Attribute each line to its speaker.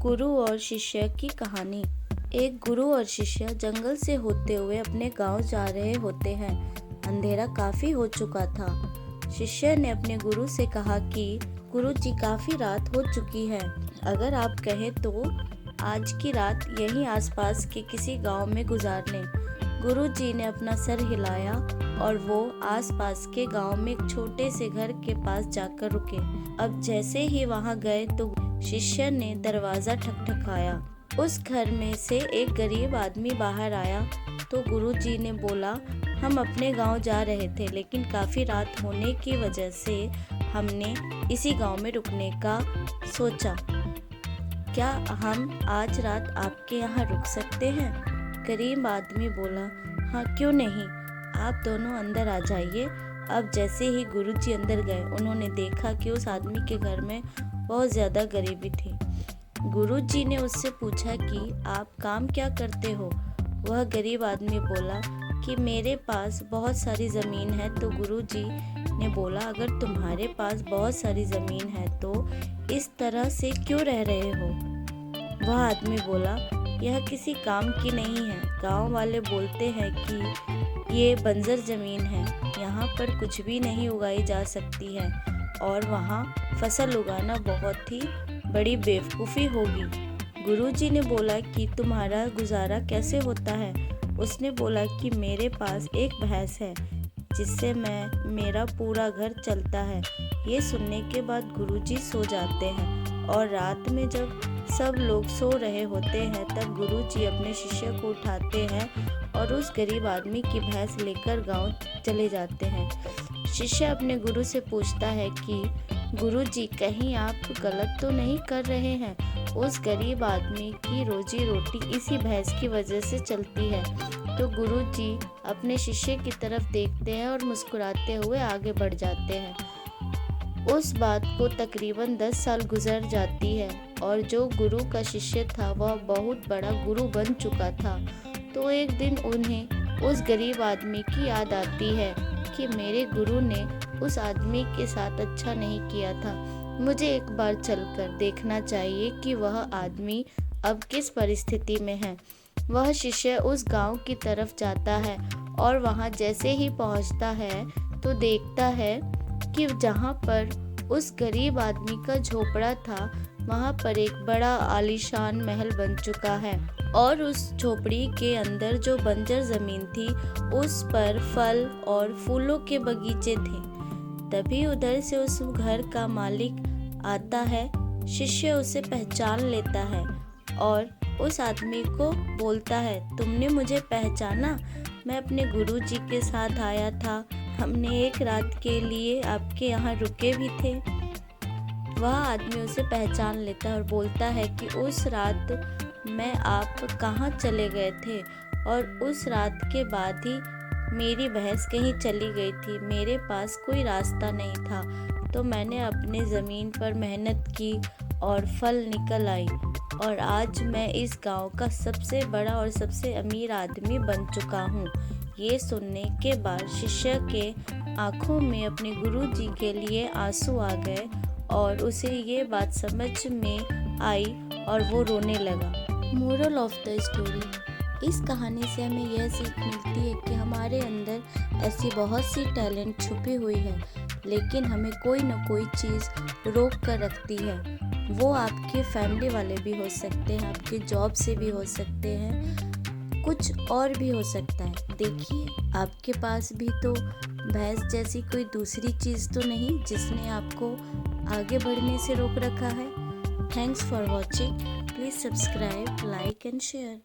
Speaker 1: गुरु और शिष्य की कहानी। एक गुरु और शिष्य जंगल से होते हुए अपने गांव जा रहे होते हैं। अंधेरा काफी हो चुका था। शिष्य ने अपने गुरु से कहा कि गुरु जी, काफी रात हो चुकी है, अगर आप कहें तो आज की रात यहीं आसपास के किसी गांव में गुजार लें। गुरु जी ने अपना सर हिलाया और वो आसपास के गांव में एक छोटे से घर के पास जाकर रुके। अब जैसे ही वहां गए तो शिष्य ने दरवाजा ठकठकाया। उस घर में से एक गरीब आदमी बाहर आया तो गुरुजी ने बोला, हम अपने गांव जा रहे थे, लेकिन काफ़ी रात होने की वजह से हमने इसी गांव में रुकने का सोचा। क्या हम आज रात आपके यहाँ रुक सकते हैं? गरीब आदमी बोला, हाँ क्यों नहीं, आप दोनों अंदर आ जाइए। अब जैसे ही गुरुजी अंदर गए, उन्होंने देखा कि उस आदमी के घर में बहुत ज़्यादा गरीबी थी। गुरुजी ने उससे पूछा कि आप काम क्या करते हो? वह गरीब आदमी बोला कि मेरे पास बहुत सारी ज़मीन है। तो गुरुजी ने बोला, अगर तुम्हारे पास बहुत सारी ज़मीन है तो इस तरह से क्यों रह रहे हो? वह आदमी बोला, यह किसी काम की नहीं है। गांव वाले बोलते हैं कि ये बंजर ज़मीन है, यहाँ पर कुछ भी नहीं उगाई जा सकती है और वहाँ फसल उगाना बहुत ही बड़ी बेवकूफ़ी होगी। गुरुजी ने बोला कि तुम्हारा गुजारा कैसे होता है? उसने बोला कि मेरे पास एक भैंस है जिससे मेरा पूरा घर चलता है। ये सुनने के बाद गुरुजी सो जाते हैं और रात में जब सब लोग सो रहे होते हैं तब गुरुजी अपने शिष्य को उठाते हैं और उस गरीब आदमी की भैंस लेकर गांव चले जाते हैं। शिष्य अपने गुरु से पूछता है कि गुरुजी, कहीं आप गलत तो नहीं कर रहे हैं? उस गरीब आदमी की रोजी रोटी इसी भैंस की वजह से चलती है। तो गुरुजी अपने शिष्य की तरफ देखते हैं और मुस्कुराते हुए आगे बढ़ जाते हैं। उस बात को तकरीबन 10 साल गुजर जाती है और जो गुरु का शिष्य था वह बहुत बड़ा गुरु बन चुका था। तो एक दिन उन्हें उस गरीब आदमी की याद आती है कि मेरे गुरु ने उस आदमी के साथ अच्छा नहीं किया था, मुझे एक बार चलकर देखना चाहिए कि वह आदमी अब किस परिस्थिति में है। वह शिष्य उस गांव की तरफ जाता है और वहां जैसे ही पहुंचता है तो देखता है कि जहां पर उस गरीब आदमी का झोपड़ा था वहां पर एक बड़ा आलीशान महल बन चुका है और उस झोपड़ी के अंदर जो बंजर ज़मीन थी उस पर फल और फूलों के बगीचे थे। तभी उधर से उस घर का मालिक आता है। शिष्य उसे पहचान लेता है और उस आदमी को बोलता है, तुमने मुझे पहचाना? मैं अपने गुरुजी के साथ आया था, हमने एक रात के लिए आपके यहाँ रुके भी थे। वह आदमी उसे पहचान लेता है और बोलता है कि उस रात मैं आप कहाँ चले गए थे और उस रात के बाद ही मेरी भैंस कहीं चली गई थी, मेरे पास कोई रास्ता नहीं था, तो मैंने अपने ज़मीन पर मेहनत की और फल निकल आई और आज मैं इस गांव का सबसे बड़ा और सबसे अमीर आदमी बन चुका हूँ। ये सुनने के बाद शिष्य के आँखों में अपने गुरुजी के लिए आंसू आ गए और उसे ये बात समझ में आई और वो रोने लगा। मोरल ऑफ द स्टोरी, इस कहानी से हमें यह सीख मिलती है कि हमारे अंदर ऐसी बहुत सी टैलेंट छुपी हुई है, लेकिन हमें कोई न कोई चीज़ रोक कर रखती है। वो आपके फैमिली वाले भी हो सकते हैं, आपके जॉब से भी हो सकते हैं, कुछ और भी हो सकता है। देखिए, आपके पास भी तो भैंस जैसी कोई दूसरी चीज़ तो नहीं जिसने आपको आगे बढ़ने से रोक रखा है। Thanks for watching. Please subscribe, like and share.